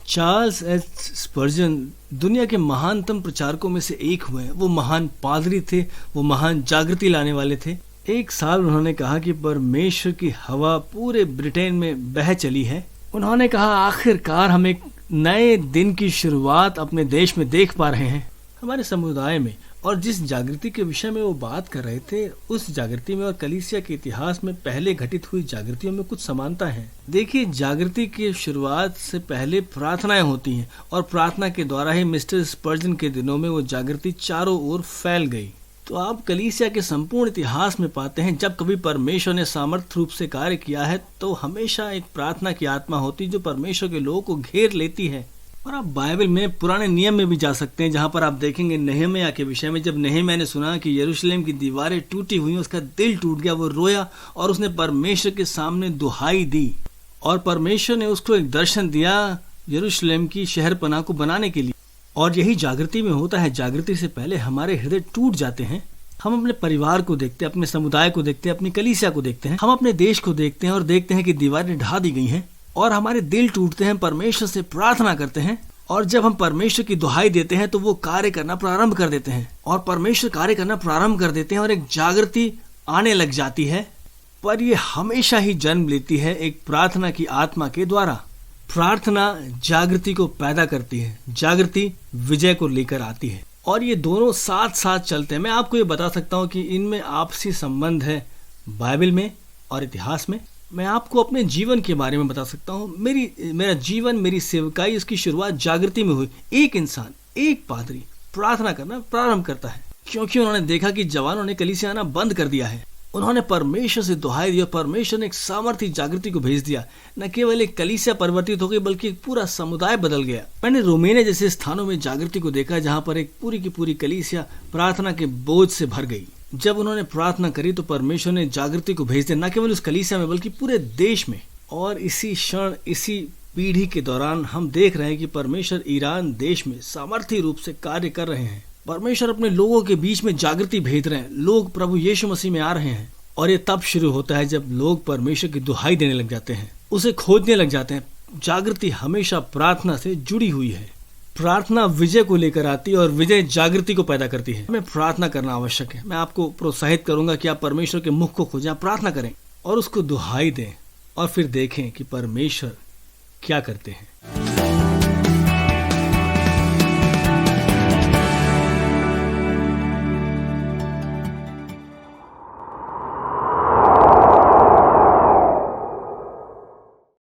Charles H स्पर्जन दुनिया के महानतम प्रचारकों में से एक हुए। वो महान पादरी थे, वो महान जागृति लाने वाले थे। एक साल उन्होंने कहा कि परमेश्वर की हवा पूरे ब्रिटेन में बह चली है। उन्होंने कहा आखिरकार हम एक नए दिन की शुरुआत अपने देश में देख पा रहे हैं, हमारे समुदाय में। और जिस जागृति के विषय में वो बात कर रहे थे, उस जागृति में और कलीसिया के इतिहास में पहले घटित हुई जागृतियों में कुछ समानता है। देखिए, जागृति की शुरुआत से पहले प्रार्थनाएं होती हैं और प्रार्थना के द्वारा ही मिस्टर स्पर्जन के दिनों में वो जागृति चारों ओर फैल गई। तो आप कलीसिया के संपूर्ण इतिहास में पाते हैं, जब कभी परमेश्वर ने सामर्थ्य रूप से कार्य किया है तो हमेशा एक प्रार्थना की आत्मा होती जो परमेश्वर के लोगों को घेर लेती है। और आप बाइबल में पुराने नियम में भी जा सकते हैं, जहां पर आप देखेंगे नहम्याह के विषय में। जब नहम्याह ने सुना कि यरूशलेम की दीवारें टूटी हुई, उसका दिल टूट गया, वो रोया और उसने परमेश्वर के सामने दुहाई दी और परमेश्वर ने उसको एक दर्शन दिया यरूशलेम की शहरपनाह को बनाने के लिए। और यही जागृति में होता है। जागृति से पहले हमारे हृदय टूट जाते हैं। हम अपने परिवार को देखते हैं, अपने समुदाय को देखते हैं, अपनी कलीसिया को देखते हैं, हम अपने देश को देखते हैं और देखते हैं कि दीवारें ढा दी गई हैं और हमारे दिल टूटते हैं। परमेश्वर से प्रार्थना करते हैं और जब हम परमेश्वर की दुहाई देते हैं तो वो कार्य करना प्रारंभ कर देते हैं और परमेश्वर कार्य करना प्रारंभ कर देते हैं और एक जागृति आने लग जाती है। पर ये हमेशा ही जन्म लेती है एक प्रार्थना की आत्मा के द्वारा। प्रार्थना जागृति को पैदा करती है, जागृति विजय को लेकर आती है और ये दोनों साथ साथ चलते हैं। मैं आपको ये बता सकता हूँ कि इनमें आपसी संबंध है बाइबल में और इतिहास में। मैं आपको अपने जीवन के बारे में बता सकता हूँ। मेरा जीवन, मेरी सेवकाई, उसकी शुरुआत जागृति में हुई। एक इंसान, एक पादरी प्रार्थना करना प्रारंभ करता है क्योंकि उन्होंने देखा कि जवानों ने कलीसिया आना बंद कर दिया है। उन्होंने परमेश्वर से दुहाई दी और परमेश्वर ने एक सामर्थ्य जागृति को भेज दिया। न केवल एक कलीसिया परिवर्तित हो गई बल्कि एक पूरा समुदाय बदल गया। मैंने रोमेनिया जैसे स्थानों में जागृति को देखा जहां पर एक पूरी की पूरी कलीसिया प्रार्थना के बोझ से भर गई। जब उन्होंने प्रार्थना करी तो परमेश्वर ने जागृति को भेज दिया, न केवल उस कलीसिया में बल्कि पूरे देश में। और इसी क्षण, इसी पीढ़ी के दौरान हम देख रहे हैं कि परमेश्वर ईरान देश में सामर्थ्य रूप से कार्य कर रहे हैं। परमेश्वर अपने लोगों के बीच में जागृति भेज रहे हैं। लोग प्रभु यीशु मसीह में आ रहे हैं और ये तब शुरू होता है जब लोग परमेश्वर की दुहाई देने लग जाते हैं, उसे खोजने लग जाते हैं। जागृति हमेशा प्रार्थना से जुड़ी हुई है। प्रार्थना विजय को लेकर आती है और विजय जागृति को पैदा करती है। हमें प्रार्थना करना आवश्यक है। मैं आपको प्रोत्साहित करूंगा कि आप परमेश्वर के मुख को खोजें, प्रार्थना करें और उसको दुहाई दें और फिर देखें कि परमेश्वर क्या करते हैं।